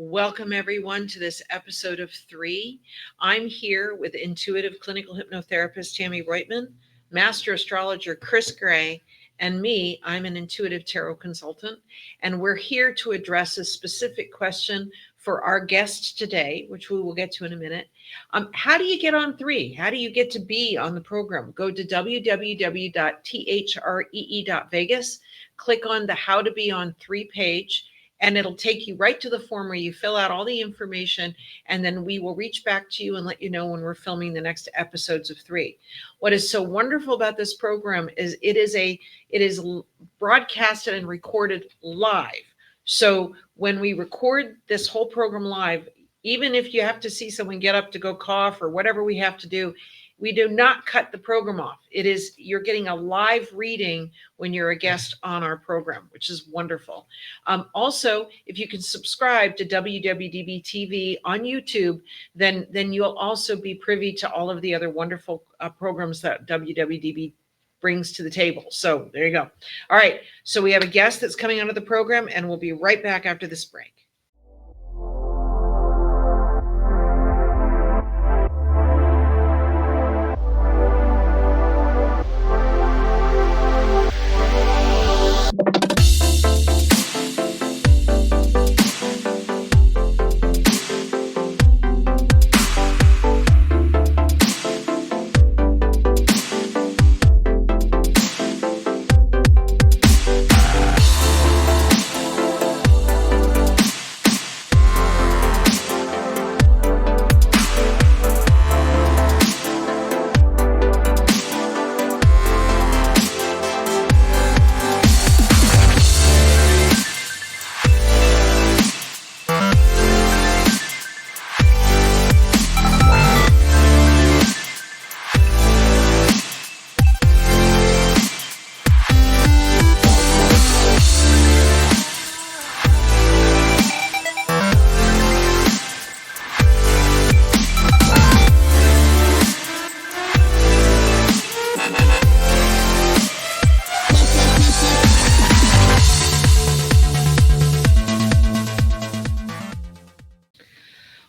Welcome, everyone, to this episode of Three. I'm here with intuitive clinical hypnotherapist Tammie Roitman, master astrologer Kris, and me. I'm an intuitive tarot consultant, and we're here to address a specific question for our guest today, which we will get to in a minute. How do you get on Three? How do you get to be on the program? Go to www.THREE.Vegas, click on the How to Be on Three page, and it'll take you right to the form where you fill out all the information, and then we will reach back to you and let you know when we're filming the next episodes of Three. What is so wonderful about this program is it is broadcasted and recorded live. So when we record this whole program live, even if you have to see someone get up to go cough or whatever we have to do, we do not cut the program off. You're getting a live reading when you're a guest on our program, which is wonderful. Also, if you can subscribe to WWDBTV on YouTube, then you'll also be privy to all of the other wonderful programs that WWDB brings to the table. So there you go. All right. So we have a guest that's coming onto the program, and we'll be right back after this break.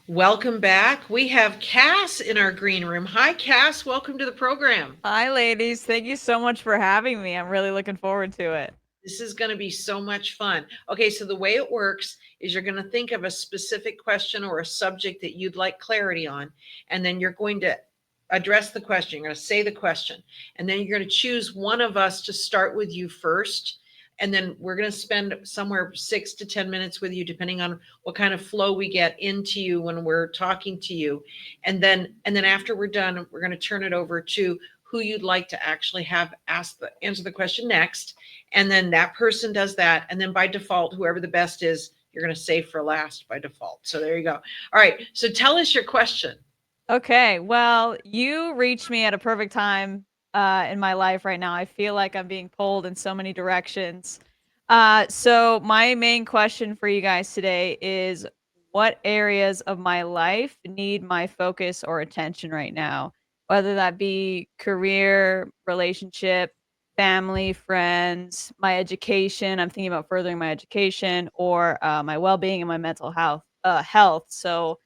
Welcome back. We have Cass in our green room. Hi, Cass. Welcome to the program. Hi, ladies. Thank you so much for having me. I'm really looking forward to it. This is going to be so much fun. Okay, so the way it works is you're going to think of a specific question or a subject that you'd like clarity on, and then you're going to address the question. You're going to say the question, and then you're going to choose one of us to start with you first. And then we're going to spend somewhere 6 to 10 minutes with you, depending on what kind of flow we get into you when we're talking to you. And then after we're done, we're going to turn it over to who you'd like to actually have answer the question next. And then that person does that. And then by default, whoever the best is, you're going to save for last by default. So there you go. All right. So tell us your question. Okay. Well, you reached me at a perfect time in my life right now. I feel like I'm being pulled in so many directions. So my main question for you guys today is, what areas of my life need my focus or attention right now? Whether that be career, relationship, family, friends, my education. I'm thinking about furthering my education, or my well-being and my mental health. So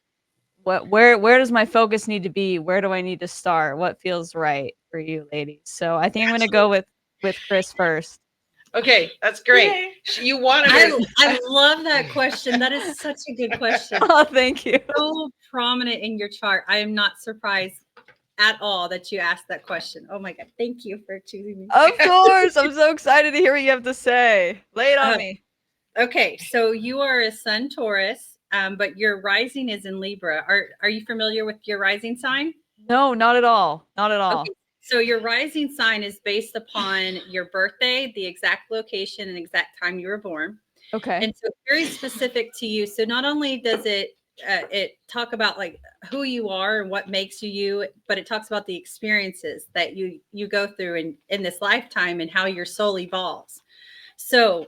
where does my focus need to be? Where do I need to start? What feels right for you, ladies? So I think I'm going to go with Kris first. Okay, that's great. Yay. You wanted it. I love that question. That is such a good question. Oh, thank you. So prominent in your chart. I am not surprised at all that you asked that question. Oh my God. Thank you for choosing me. Of course. I'm so excited to hear what you have to say. Lay it on me. Okay. So you are a Sun Taurus. But your rising is in Libra. Are you familiar with your rising sign? No, not at all. Not at all. Okay. So your rising sign is based upon your birthday, the exact location and exact time you were born. Okay. And so it's very specific to you. So not only does it talk about like who you are and what makes you, but it talks about the experiences that you go through in this lifetime and how your soul evolves. So,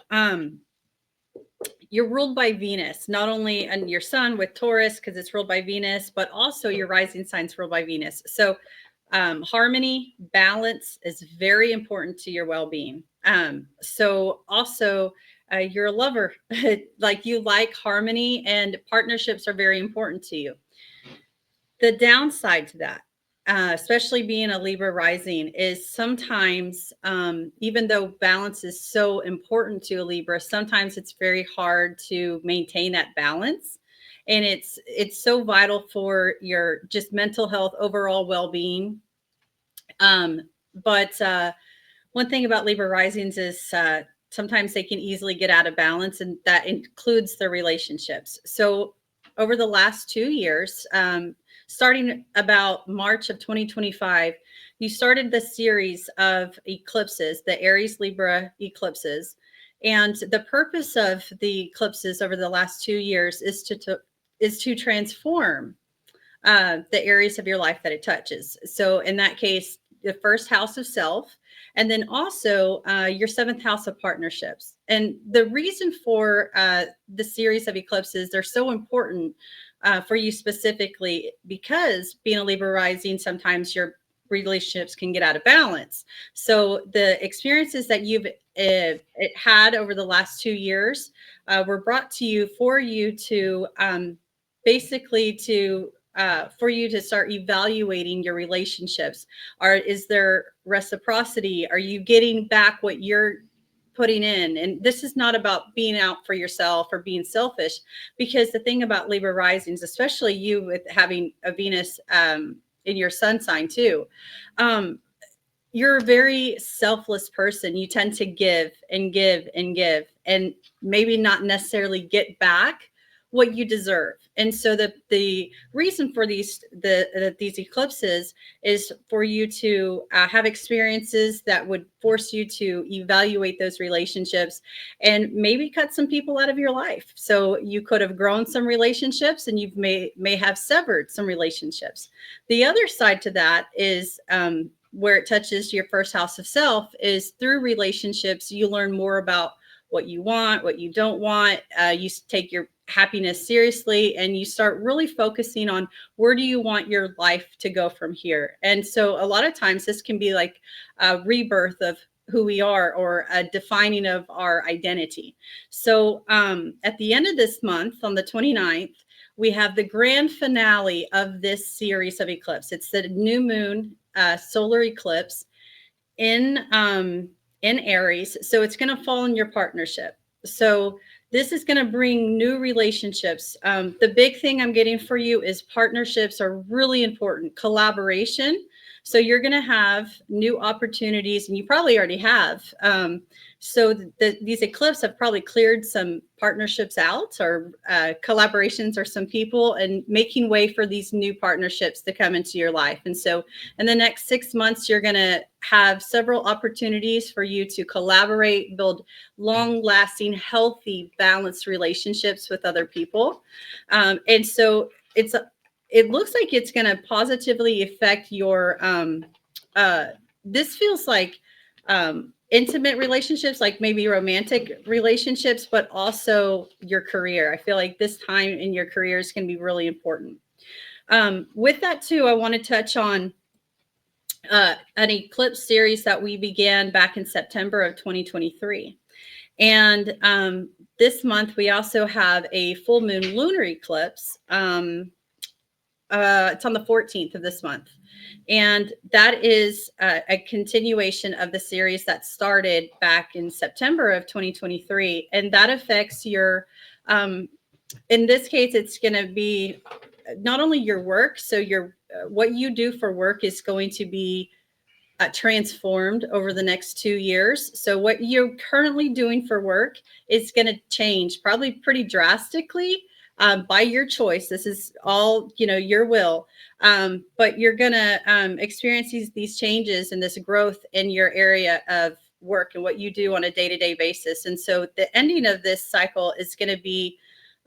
you're ruled by Venus, not only on your sun with Taurus, because it's ruled by Venus, but also your rising sign's ruled by Venus. So harmony, balance is very important to your well-being. So also you're a lover, like you like harmony, and partnerships are very important to you. The downside to that, especially being a Libra rising, is sometimes, even though balance is so important to a Libra, sometimes it's very hard to maintain that balance. And it's so vital for your just mental health, overall well-being. But one thing about Libra risings is sometimes they can easily get out of balance, and that includes their relationships. So over the last 2 years, starting about March of 2025, you started the series of eclipses, the Aries Libra eclipses. And the purpose of the eclipses over the last 2 years is to transform the areas of your life that it touches. So in that case, the first house of self, and then also your seventh house of partnerships. And the reason for the series of eclipses, they're so important for you specifically, because being a Libra rising, sometimes your relationships can get out of balance. So the experiences that you've had over the last 2 years were brought to you for you to basically to for you to start evaluating your relationships. Is there reciprocity? Are you getting back what you're putting in? And this is not about being out for yourself or being selfish, because the thing about Libra risings, especially you with having a Venus in your sun sign too, you're a very selfless person. You tend to give and give and give, and maybe not necessarily get back what you deserve. And so the reason for these eclipses is for you to have experiences that would force you to evaluate those relationships and maybe cut some people out of your life. So you could have grown some relationships, and you may have severed some relationships. The other side to that is where it touches your first house of self, is through relationships, you learn more about what you want, what you don't want. You take your happiness seriously, and you start really focusing on where do you want your life to go from here. And so a lot of times this can be like a rebirth of who we are, or a defining of our identity. So at the end of this month, on the 29th, we have the grand finale of this series of eclipse. It's the new moon solar eclipse in Aries. So it's going to fall in your partnership. So this is going to bring new relationships. The big thing I'm getting for you is partnerships are really important. Collaboration. So you're going to have new opportunities, and you probably already have. So these eclipses have probably cleared some partnerships out, or collaborations, or some people, and making way for these new partnerships to come into your life. And so in the next 6 months, you're going to have several opportunities for you to collaborate, build long-lasting, healthy, balanced relationships with other people. And so it looks like it's going to positively affect your, this feels like intimate relationships, like maybe romantic relationships, but also your career. I feel like this time in your career is going to be really important. With that too, I want to touch on an eclipse series that we began back in September of 2023. And this month we also have a full moon lunar eclipse. It's on the 14th of this month. And that is a continuation of the series that started back in September of 2023. And that affects your, in this case, it's going to be not only your work. So what you do for work is going to be transformed over the next 2 years. So what you're currently doing for work is going to change probably pretty drastically. By your choice. This is all, your will. But you're going to experience these changes and this growth in your area of work and what you do on a day-to-day basis. And so the ending of this cycle is going to be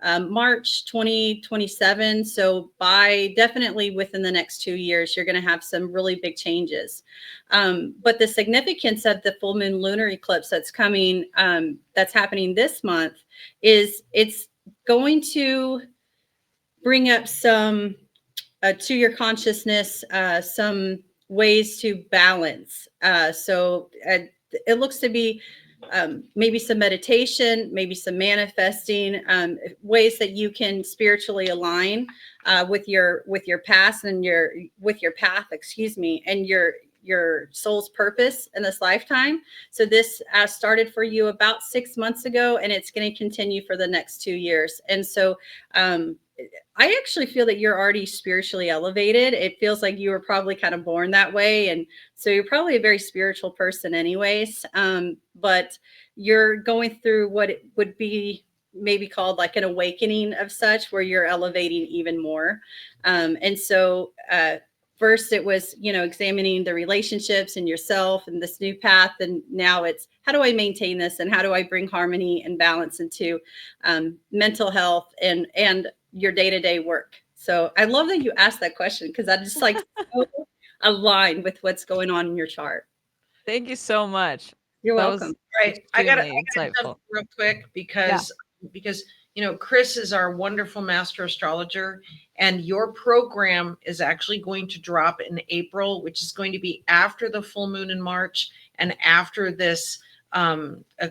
March 2027. So definitely within the next 2 years, you're going to have some really big changes. But the significance of the full moon lunar eclipse that's coming, that's happening this month, is it's going to bring up some to your consciousness, some ways to balance. So it looks to be maybe some meditation, maybe some manifesting, ways that you can spiritually align with your past and with your path, excuse me, and your soul's purpose in this lifetime. So this started for you about 6 months ago, and it's going to continue for the next 2 years. And so I actually feel that you're already spiritually elevated. It feels like you were probably kind of born that way. And so you're probably a very spiritual person anyways. But you're going through what it would be maybe called like an awakening of such, where you're elevating even more. And so first it was, examining the relationships and yourself and this new path. And now it's, how do I maintain this? And how do I bring harmony and balance into mental health and your day-to-day work? So I love that you asked that question, because I just like so aligned with what's going on in your chart. Thank you so much. You're That welcome. was Right. I gotta insightful. jump real quick because Kris is our wonderful master astrologer, and your program is actually going to drop in April, which is going to be after the full moon in March and after this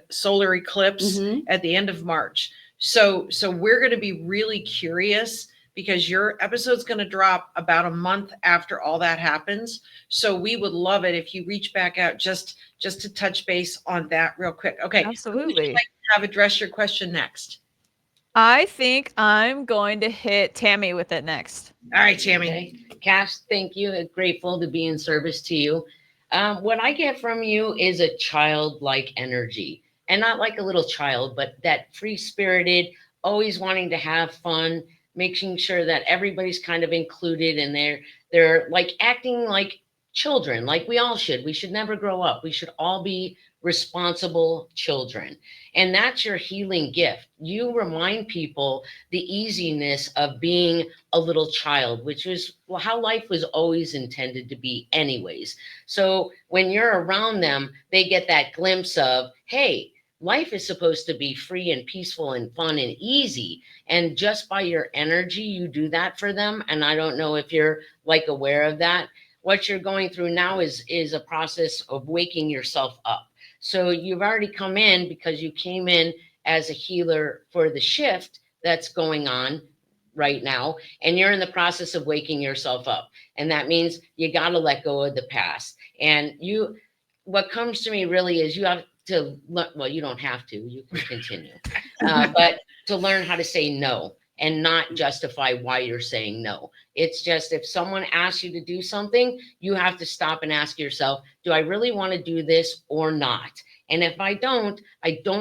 solar eclipse at the end of March. So we're going to be really curious, because your episode's going to drop about a month after all that happens. So we would love it if you reach back out just to touch base on that real quick. Okay. Absolutely. Who would you like to have address your question next? I think I'm going to hit Tammie with it next. All right, Tammie. Okay. Cass, thank you. I'm grateful to be in service to you. What I get from you is a childlike energy, and not like a little child, but that free-spirited, always wanting to have fun, making sure that everybody's kind of included, and they're like acting like children, like we all should. We should never grow up. We should all be responsible children. And that's your healing gift. You remind people the easiness of being a little child, which is how life was always intended to be anyways. So when you're around them, they get that glimpse of, hey, life is supposed to be free and peaceful and fun and easy. And just by your energy, you do that for them. And I don't know if you're like aware of that. What you're going through now is a process of waking yourself up. So you've already come in because you came in as a healer for the shift that's going on right now. And you're in the process of waking yourself up. And that means you got to let go of the past. And what comes to me really is you have to, well, you don't have to, you can continue, but to learn how to say no and not justify why you're saying no. It's just, if someone asks you to do something, you have to stop and ask yourself, do I really want to do this or not? And if I don't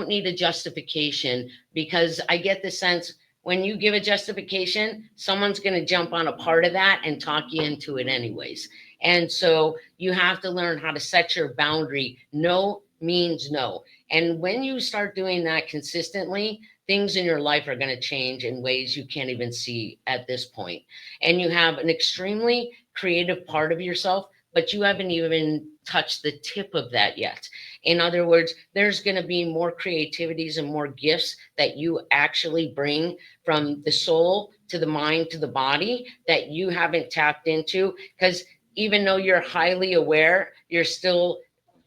need a justification, because I get the sense when you give a justification, someone's going to jump on a part of that and talk you into it anyways. And so you have to learn how to set your boundary. No means no. And when you start doing that consistently, things in your life are going to change in ways you can't even see at this point. And you have an extremely creative part of yourself, but you haven't even touched the tip of that yet. In other words, there's going to be more creativities and more gifts that you actually bring from the soul to the mind to the body that you haven't tapped into. Because even though you're highly aware, you're still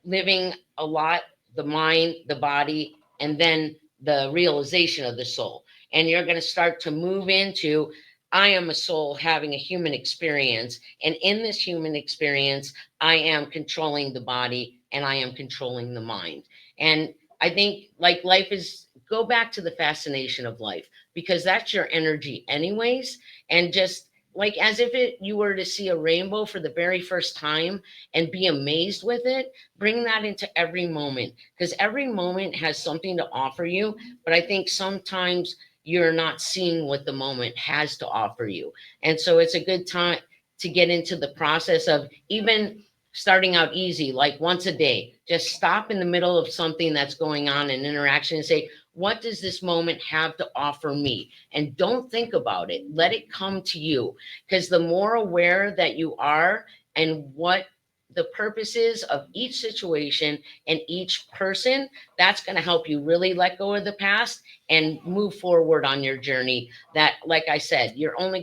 living a lot, the mind, the body, and then the realization of the soul. And you're going to start to move into, I am a soul having a human experience. And in this human experience, I am controlling the body and I am controlling the mind. And I think like life is, go back to the fascination of life, because that's your energy anyways. And just like as if you were to see a rainbow for the very first time and be amazed with it, bring that into every moment, because every moment has something to offer you. But I think sometimes you're not seeing what the moment has to offer you. And so it's a good time to get into the process of even starting out easy, like once a day, just stop in the middle of something that's going on, an interaction, and say, what does this moment have to offer me? And don't think about it. Let it come to you. Because the more aware that you are and what the purpose is of each situation and each person, that's going to help you really let go of the past and move forward on your journey. That, like I said, you're only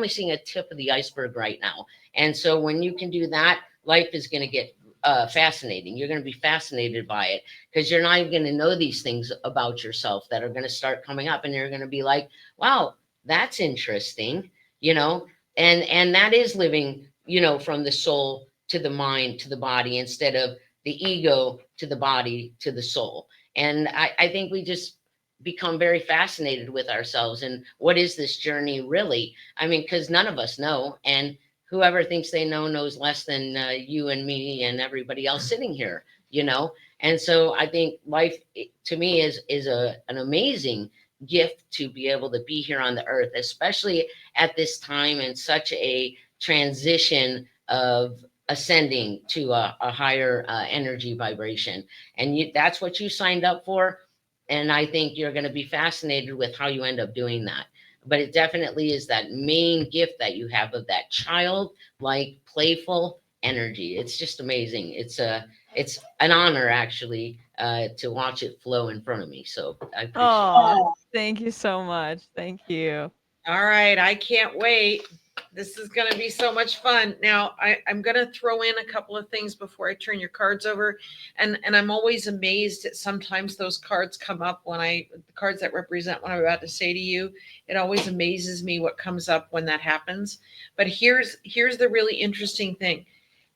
seeing a tip of the iceberg right now. And so when you can do that, life is going to get fascinating. You're going to be fascinated by it because you're not even going to know these things about yourself that are going to start coming up, and you're going to be like, wow, that's interesting, you know. And that is living, you know, from the soul to the mind to the body, instead of the ego to the body to the soul. And I think we just become very fascinated with ourselves and what is this journey really. I mean, because none of us know, and whoever thinks they know knows less than you and me and everybody else sitting here, you know. And so I think life to me is an amazing gift to be able to be here on the earth, especially at this time in such a transition of ascending to a higher energy vibration. And that's what you signed up for. And I think you're going to be fascinated with how you end up doing that. But it definitely is that main gift that you have of that child-like, playful energy. It's just amazing. It's an honor actually to watch it flow in front of me. So I appreciate it. Oh, thank you so much. Thank you. All right, I can't wait. This is going to be so much fun. Now, I'm going to throw in a couple of things before I turn your cards over. And I'm always amazed at sometimes those cards come up when the cards that represent what I'm about to say to you. It always amazes me what comes up when that happens. But here's the really interesting thing,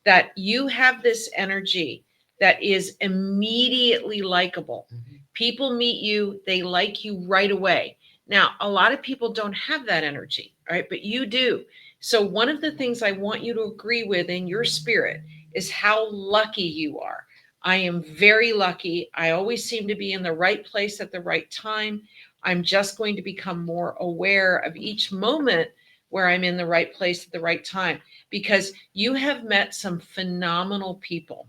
that you have this energy that is immediately likable. People meet you, they like you right away. Now, a lot of people don't have that energy, right? But you do. So one of the things I want you to agree with in your spirit is how lucky you are. I am very lucky. I always seem to be in the right place at the right time. I'm just going to become more aware of each moment where I'm in the right place at the right time, because you have met some phenomenal people,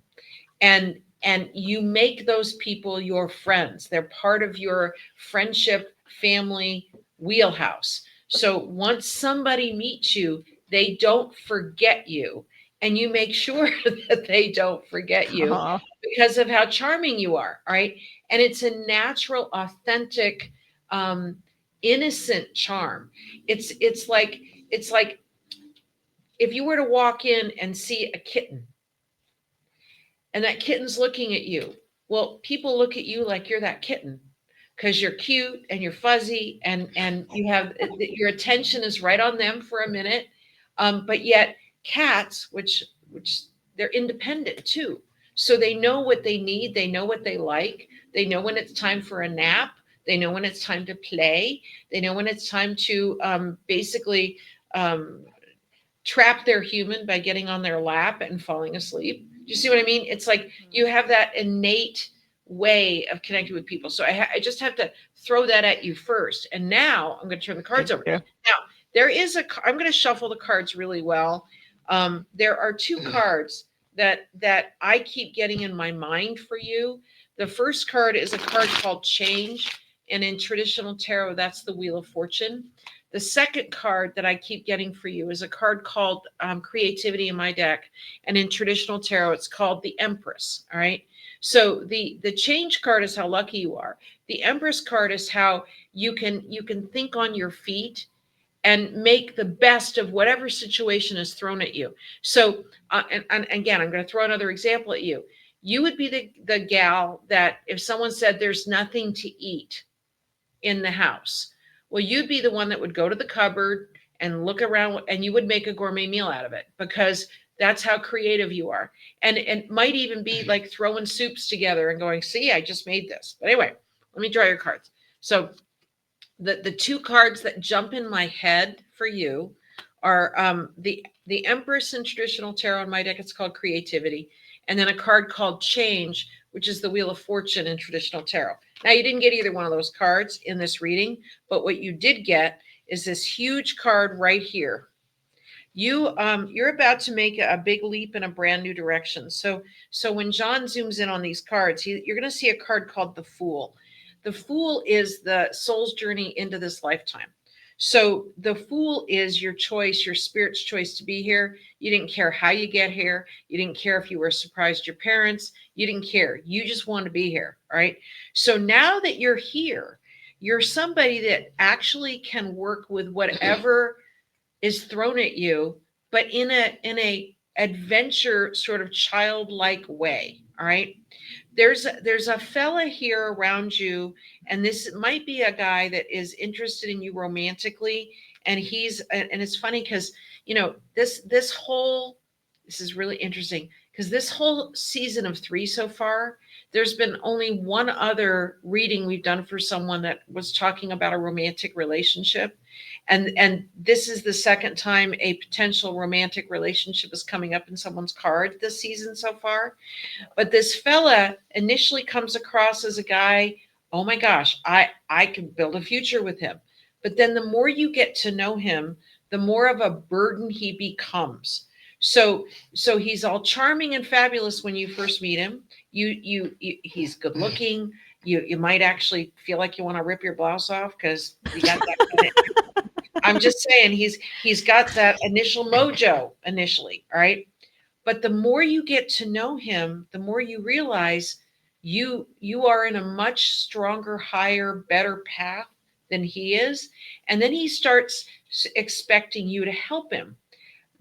and you make those people your friends. They're part of your friendship family wheelhouse. So once somebody meets you, they don't forget you, and you make sure that they don't forget you Aw. because of how charming you are. All right. And it's a natural, authentic, innocent charm. It's like if you were to walk in and see a kitten, and that kitten's looking at you. Well, people look at you like you're that kitten because you're cute and you're fuzzy, and you have your attention is right on them for a minute. But yet cats, which they're independent too. So they know what they need. They know what they like. They know when it's time for a nap. They know when it's time to play. They know when it's time to basically trap their human by getting on their lap and falling asleep. Do you see what I mean? It's like you have that innate way of connecting with people. So I just have to throw that at you first. And now I'm going to turn the cards over. you. Now, there is I'm going to shuffle the cards really well. There are two cards that I keep getting in my mind for you. The first card is a card called Change. And in traditional tarot, that's the Wheel of Fortune. The second card that I keep getting for you is a card called Creativity in my deck. And in traditional tarot, it's called the Empress. All right. So the Change card is how lucky you are. The Empress card is how you can think on your feet and make the best of whatever situation is thrown at you. So, and again, I'm going to throw another example at you. You would be the gal that if someone said there's nothing to eat in the house, well, you'd be the one that would go to the cupboard and look around, and you would make a gourmet meal out of it, because that's how creative you are. And it might even be like throwing soups together and going, see, I just made this. But anyway, let me draw your cards. So the two cards that jump in my head for you are the Empress in traditional tarot. In my deck, it's called Creativity. And then a card called Change, which is the Wheel of Fortune in traditional tarot. Now, you didn't get either one of those cards in this reading, but what you did get is this huge card right here. You're about to make a big leap in a brand new direction. So when John zooms in on these cards, you're going to see a card called the Fool. The Fool is the soul's journey into this lifetime. So the Fool is your choice, your spirit's choice to be here. You didn't care how you get here. You didn't care if you were surprised your parents. You didn't care. You just wanted to be here. All right. So now that you're here, you're somebody that actually can work with whatever is thrown at you, but in a adventure sort of childlike way. All right. There's a fella here around you, and this might be a guy that is interested in you romantically. And it's funny because, this is really interesting, because this whole season of 3 so far, there's been only one other reading we've done for someone that was talking about a romantic relationship. And this is the second time a potential romantic relationship is coming up in someone's card this season so far. But this fella initially comes across as a guy, oh my gosh, I could build a future with him. But then the more you get to know him, the more of a burden he becomes. So he's all charming and fabulous when you first meet him. He's good looking. You might actually feel like you want to rip your blouse off because you got that kind of, I'm just saying he's got that initial mojo initially, all right? But the more you get to know him, the more you realize you are in a much stronger, higher, better path than he is. And then he starts expecting you to help him.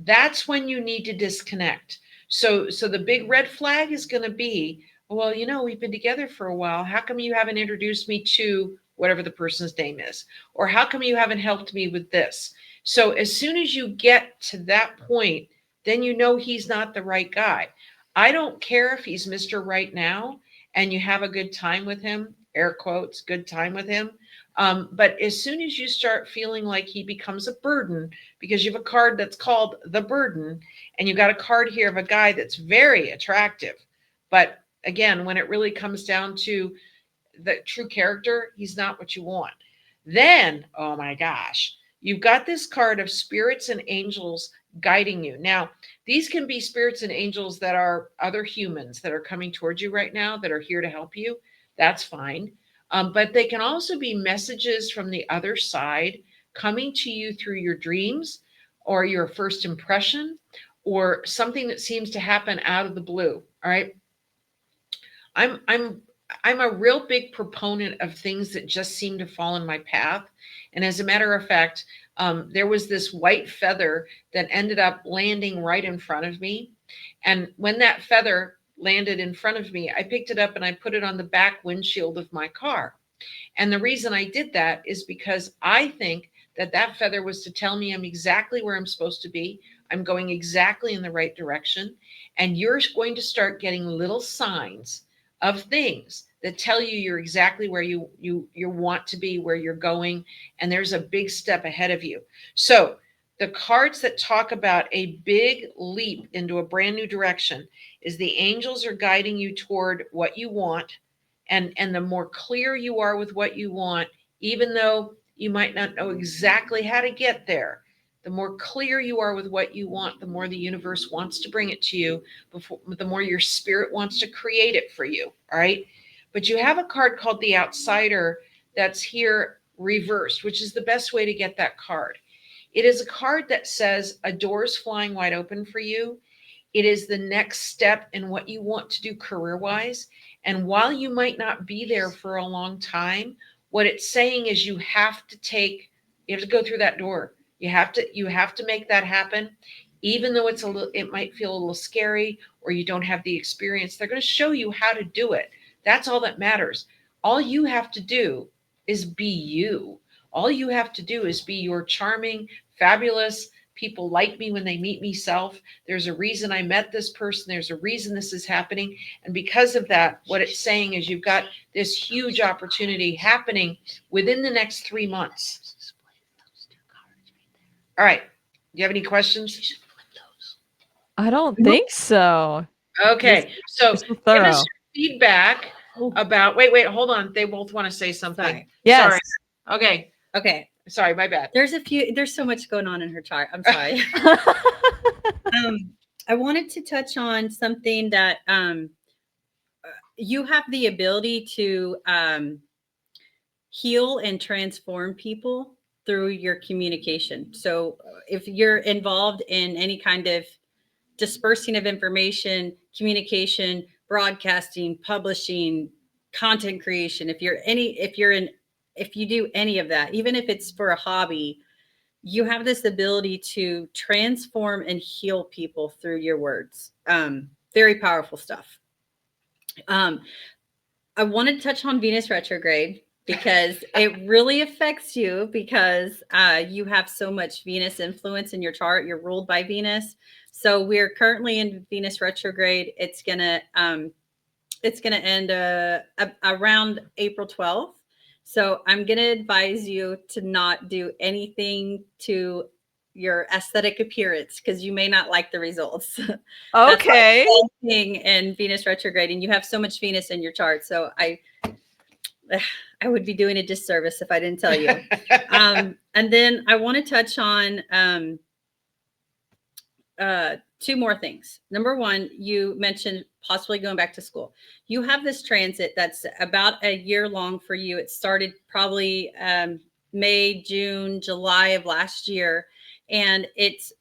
That's when you need to disconnect. So the big red flag is going to be, well, we've been together for a while. How come you haven't introduced me to whatever the person's name is? Or how come you haven't helped me with this? So as soon as you get to that point, then he's not the right guy. I don't care if he's Mr. Right Now and you have a good time with him, air quotes, good time with him. But as soon as you start feeling like he becomes a burden, because you have a card that's called the burden, and you've got a card here of a guy that's very attractive. But again, when it really comes down to the true character, he's not what you want. Then, oh my gosh, you've got this card of spirits and angels guiding you. Now, these can be spirits and angels that are other humans that are coming towards you right now that are here to help you. That's fine. But they can also be messages from the other side coming to you through your dreams or your first impression or something that seems to happen out of the blue. All right. I'm a real big proponent of things that just seem to fall in my path. And as a matter of fact, there was this white feather that ended up landing right in front of me. And when that feather landed in front of me, I picked it up and I put it on the back windshield of my car. And the reason I did that is because I think that feather was to tell me I'm exactly where I'm supposed to be. I'm going exactly in the right direction. And you're going to start getting little signs of things that tell you you're exactly where you want to be, where you're going. And there's a big step ahead of you. So the cards that talk about a big leap into a brand new direction is the angels are guiding you toward what you want. And the more clear you are with what you want, even though you might not know exactly how to get there, the more clear you are with what you want, the more the universe wants to bring it to you, the more your spirit wants to create it for you. All right. But you have a card called the Outsider that's here reversed, which is the best way to get that card. It is a card that says a door is flying wide open for you. It is the next step in what you want to do career-wise. And while you might not be there for a long time, what it's saying is you have to go through that door. You have to make that happen. Even though it might feel a little scary or you don't have the experience, they're going to show you how to do it. That's all that matters. All you have to do is be you. All you have to do is be your charming, fabulous, people like me when they meet me self. There's a reason I met this person. There's a reason this is happening. And because of that, what it's saying is you've got this huge opportunity happening within the next 3 months. All right. Do you have any questions? I don't think so. Okay. So This was give thorough. us your feedback about, wait, hold on. They both want to say something. Sorry. Yes. Sorry. Okay. Sorry, my bad. There's so much going on in her chart. I'm sorry. I wanted to touch on something that you have the ability to heal and transform people through your communication. So if you're involved in any kind of dispersing of information, communication, broadcasting, publishing, content creation, if you do any of that, even if it's for a hobby, you have this ability to transform and heal people through your words. Very powerful stuff. I want to touch on Venus retrograde because it really affects you because you have so much Venus influence in your chart. You're ruled by Venus. So we're currently in Venus retrograde. It's gonna end around April 12th. So I'm gonna advise you to not do anything to your aesthetic appearance because you may not like the results. Okay. That's like thing in Venus retrograde, and you have so much Venus in your chart. So I would be doing a disservice if I didn't tell you. And then I want to touch on two more things. Number one, you mentioned possibly going back to school. You have this transit that's about a year long for you. It started probably May, June, July of last year. And it's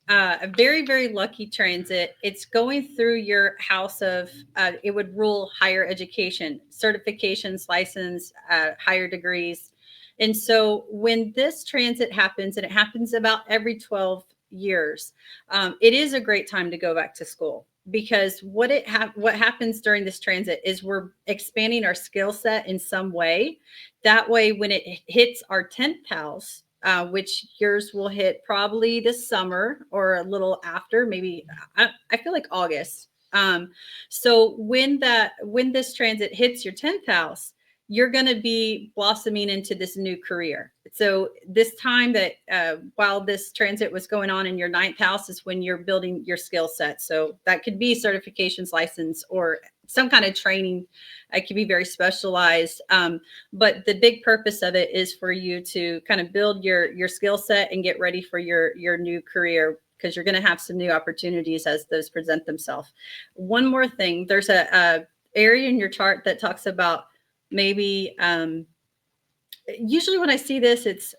a very, very lucky transit. It's going through your house of, it would rule higher education, certifications, license, higher degrees. And so when this transit happens, and it happens about every 12 years, it is a great time to go back to school because what happens during this transit is we're expanding our skill set in some way. That way, when it hits our 10th house, which yours will hit probably this summer or a little after, maybe I feel like August. So when this transit hits your 10th house, you're going to be blossoming into this new career. So this time that while this transit was going on in your 9th house is when you're building your skill set. So that could be certifications, license, or some kind of training. It could be very specialized. But the big purpose of it is for you to kind of build your skill set and get ready for your new career, because you're going to have some new opportunities as those present themselves. One more thing, there's a area in your chart that talks about maybe usually when I see this, it's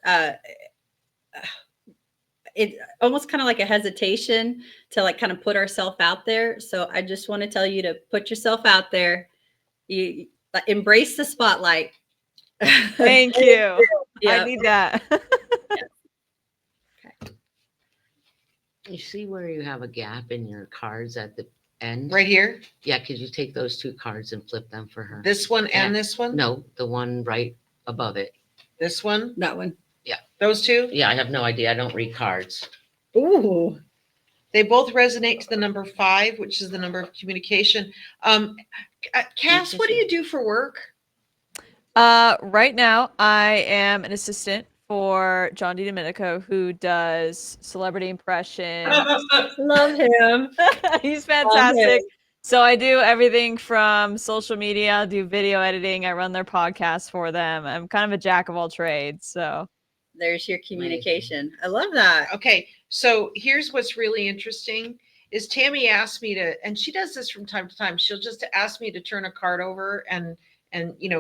almost kind of like a hesitation to like kind of put ourselves out there. So I just want to tell you to put yourself out there. You embrace the spotlight. Thank you. Yeah. I need that. You see where you have a gap in your cards at the end? Right here, Yeah, could you take those two cards and flip them for her? this one and this one? No, the one right above it. This one? That one. Those two? Yeah, I have no idea. I don't read cards. Ooh. They both resonate to the number 5, which is the number of communication. Cass, what do you do for work? Right now, I am an assistant for John D. Domenico, who does celebrity impressions. Love him. He's fantastic. So I do everything from social media, do video editing. I run their podcast for them. I'm kind of a jack of all trades. So There's your communication. I love that. Okay, so here's what's really interesting is Tammie asked me to, and she does this from time to time. She'll just ask me to turn a card over and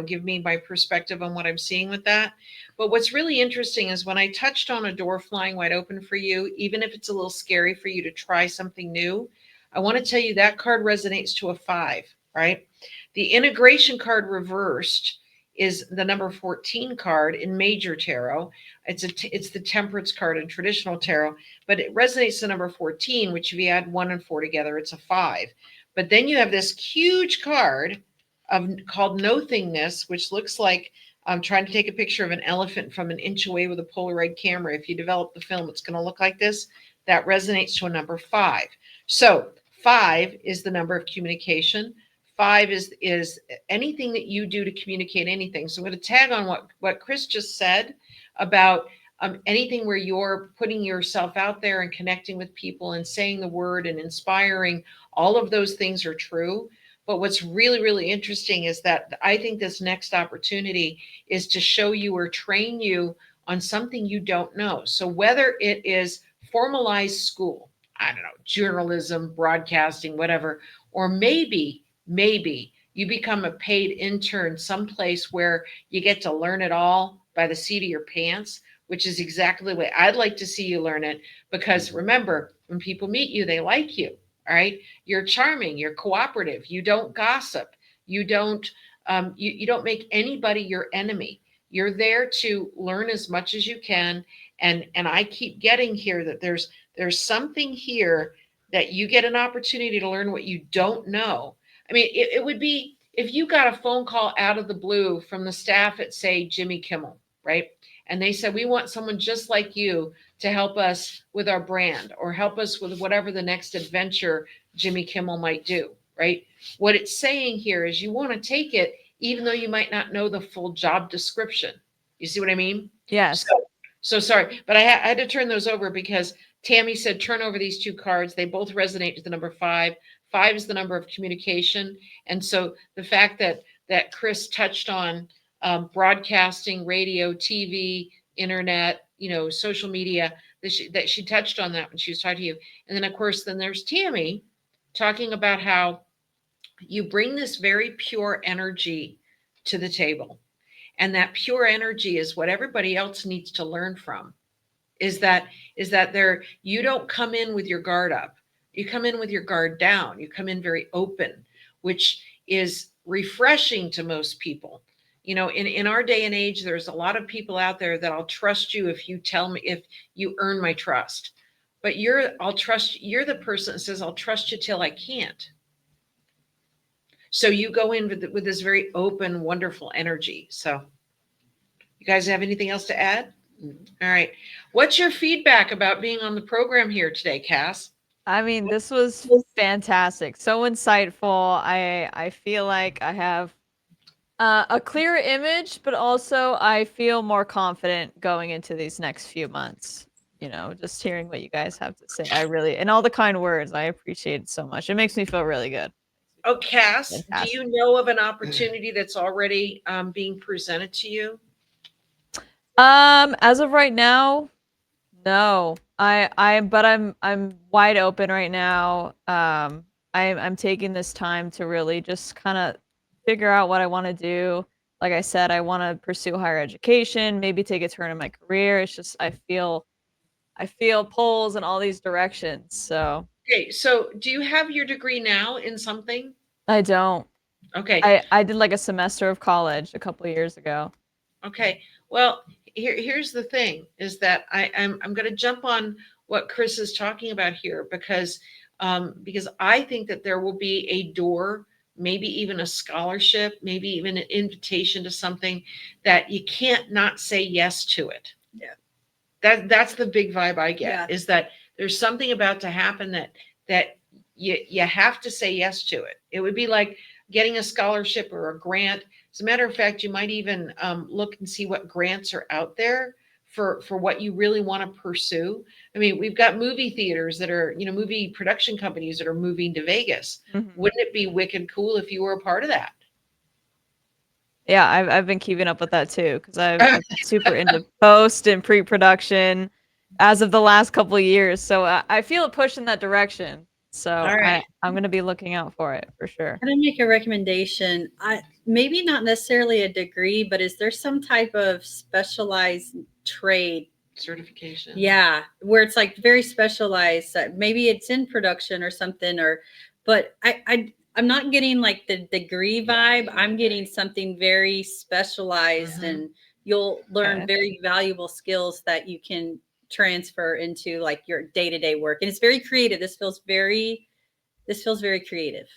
give me my perspective on what I'm seeing with that. But what's really interesting is when I touched on a door flying wide open for you, even if it's a little scary for you to try something new, I want to tell you that card resonates to a 5, right? The integration card reversed is the number 14 card in major tarot. It's the temperance card in traditional tarot, but it resonates to number 14, which if you add 1 and 4 together, it's a 5. But then you have this huge card called nothingness, which looks like I'm trying to take a picture of an elephant from an inch away with a Polaroid camera. If you develop the film, it's going to look like this. That resonates to a number 5. So 5 is the number of communication. 5 is anything that you do to communicate anything. So I'm going to tag on what Kris just said about anything where you're putting yourself out there and connecting with people and saying the word and inspiring. All of those things are true. But what's really, really interesting is that I think this next opportunity is to show you or train you on something you don't know. So whether it is formalized school, I don't know, journalism, broadcasting, whatever, or maybe you become a paid intern someplace where you get to learn it all by the seat of your pants, which is exactly the way I'd like to see you learn it. Because remember, when people meet you, they like you. All right. You're charming. You're cooperative. You don't gossip. You don't you don't make anybody your enemy. You're there to learn as much as you can And I keep getting here that there's something here that you get an opportunity to learn what you don't know. I mean, it would be if you got a phone call out of the blue from the staff at, say, Jimmy Kimmel, right? And they said, we want someone just like you to help us with our brand or help us with whatever the next adventure Jimmy Kimmel might do, right? What it's saying here is you want to take it, even though you might not know the full job description. You see what I mean? Yes. So sorry, but I had to turn those over because Tammie said, turn over these two cards. They both resonate with the number 5. 5 is the number of communication. And so the fact that Kris touched on broadcasting, radio, TV, internet, social media, that she touched on that when she was talking to you. And then, of course, then there's Tammie talking about how you bring this very pure energy to the table. And that pure energy is what everybody else needs to learn from. Is that you don't come in with your guard up. You come in with your guard down. You come in very open, which is refreshing to most people. In our day and age, there's a lot of people out there that I'll trust you if you tell me, if you earn my trust. But you're the person that says, I'll trust you till I can't. So you go in with this very open, wonderful energy. So you guys have anything else to add? All right. What's your feedback about being on the program here today, Cass? I mean, this was fantastic. So insightful. I feel like I have a clearer image, but also I feel more confident going into these next few months. Just hearing what you guys have to say. And all the kind words, I appreciate it so much. It makes me feel really good. Oh, Cass, Fantastic. do you know of an opportunity that's already being presented to you? As of right now, no. But I'm wide open right now. I'm taking this time to really just kind of figure out what I want to do. Like I said, I want to pursue higher education, maybe take a turn in my career. It's just I feel pulls in all these directions. So Okay, so do you have your degree now in something? I don't. Okay. I did like a semester of college a couple of years ago. Okay. Well, here's the thing is that I'm going to jump on what Kris is talking about here because I think that there will be a door, maybe even a scholarship, maybe even an invitation to something that you can't not say yes to it. Yeah. That's the big vibe I get, Yeah. is that there's something about to happen that you have to say yes to it. It would be like getting a scholarship or a grant. As a matter of fact, you might even look and see what grants are out there for what you really want to pursue. I mean, we've got movie theaters that are, movie production companies that are moving to Vegas. Mm-hmm. Wouldn't it be wicked cool if you were a part of that? Yeah, I've been keeping up with that too because I'm super into post and pre-production as of the last couple of years. So I feel a push in that direction. So right. I'm going to be looking out for it for sure. Can I make a recommendation? Maybe not necessarily a degree, but is there some type of specialized trade Certification? Yeah, where it's like very specialized. Maybe it's in production or something, but I'm not getting like the degree vibe. I'm getting something very specialized, and you'll learn very valuable skills that you can transfer into like your day-to-day work. And it's very creative. This feels very creative.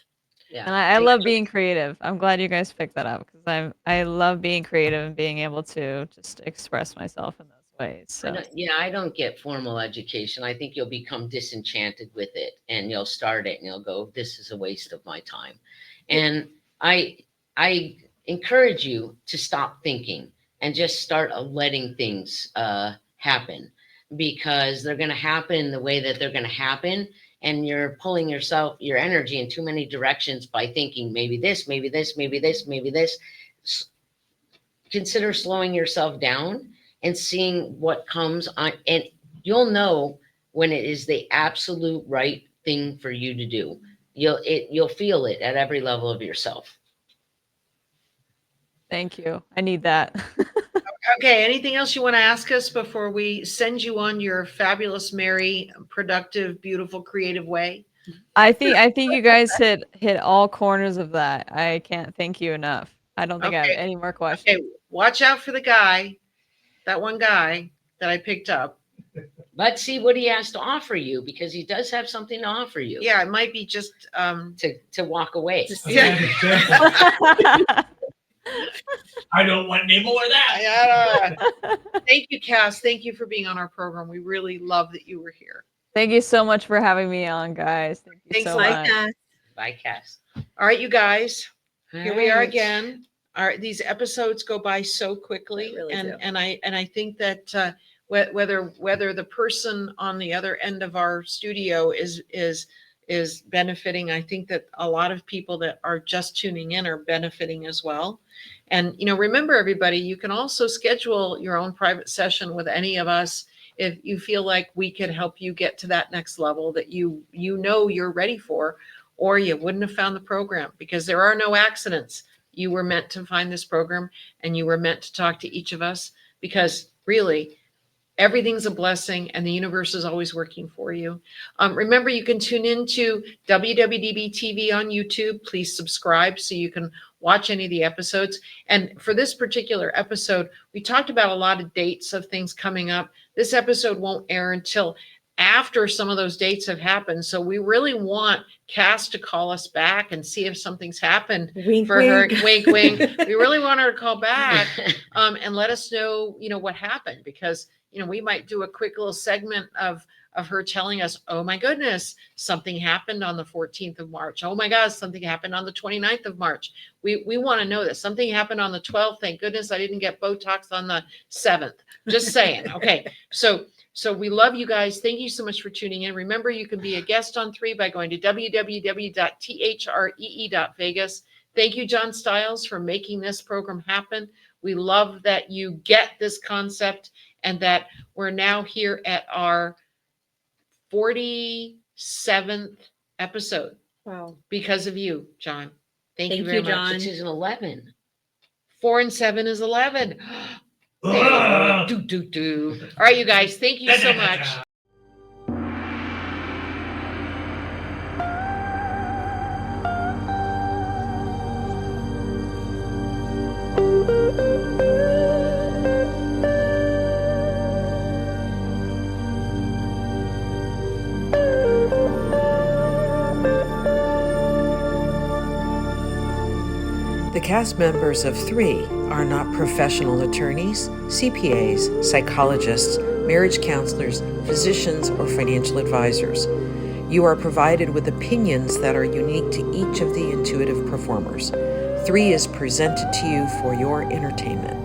Yeah. And I love being creative. I'm glad you guys picked that up because I love being creative and being able to just express myself in those ways. So I don't get formal education. I think you'll become disenchanted with it and you'll start it and you'll go, this is a waste of my time. And I encourage you to stop thinking and just start letting things happen, because they're going to happen the way that they're going to happen. And you're pulling your energy in too many directions by thinking maybe this, maybe this, maybe this, maybe this. Consider slowing yourself down and seeing what comes on, and you'll know when it is the absolute right thing for you to do. You'll feel it at every level of yourself. Thank you. I need that. Okay. Anything else you want to ask us before we send you on your fabulous, merry, productive, beautiful, creative way? I think you guys hit all corners of that. I can't thank you enough. I don't think I have any more questions. Okay. Watch out for the guy, that one guy that I picked up. Let's see what he has to offer you, because he does have something to offer you. Yeah, it might be just To walk away. yeah. I don't want any more of that. Thank you, Cass. Thank you for being on our program. We really love that you were here. Thank you so much for having me on, guys. Thank you Thanks so a lot. much. Cass. Bye, Cass. All right, you guys. Here we are Alright. again. These episodes go by so quickly, They really do. and I think that whether the person on the other end of our studio is benefiting, I think that a lot of people that are just tuning in are benefiting as well. And remember, everybody, you can also schedule your own private session with any of us if you feel like we could help you get to that next level that you know you're ready for, or you wouldn't have found the program, because there are no accidents. You were meant to find this program, and you were meant to talk to each of us, because really everything's a blessing and the universe is always working for you. Remember, you can tune into WWDBTV on YouTube. Please subscribe so you can watch any of the episodes. And for this particular episode, we talked about a lot of dates of things coming up. This episode won't air until after some of those dates have happened. So we really want Cass to call us back and see if something's happened Wink, for her. wink. Wink, wink. We really want her to call back and let us know, what happened, because we might do a quick little segment of her telling us, oh my goodness, something happened on the 14th of March. Oh my gosh, something happened on the 29th of March. We want to know that something happened on the 12th. Thank goodness I didn't get Botox on the 7th. Just saying. Okay. So we love you guys. Thank you so much for tuning in. Remember, you can be a guest on 3 by going to www.THREE.Vegas. Thank you, John Stiles, for making this program happen. We love that you get this concept, and that we're now here at our 47th episode Wow. because of you, John. Thank you Thank very you, much. John. Which is an 11. 4 and 7 is 11. Ugh. Do. All right, you guys. Thank you so much. The cast members of 3 are not professional attorneys, CPAs, psychologists, marriage counselors, physicians, or financial advisors. You are provided with opinions that are unique to each of the intuitive performers. 3 is presented to you for your entertainment.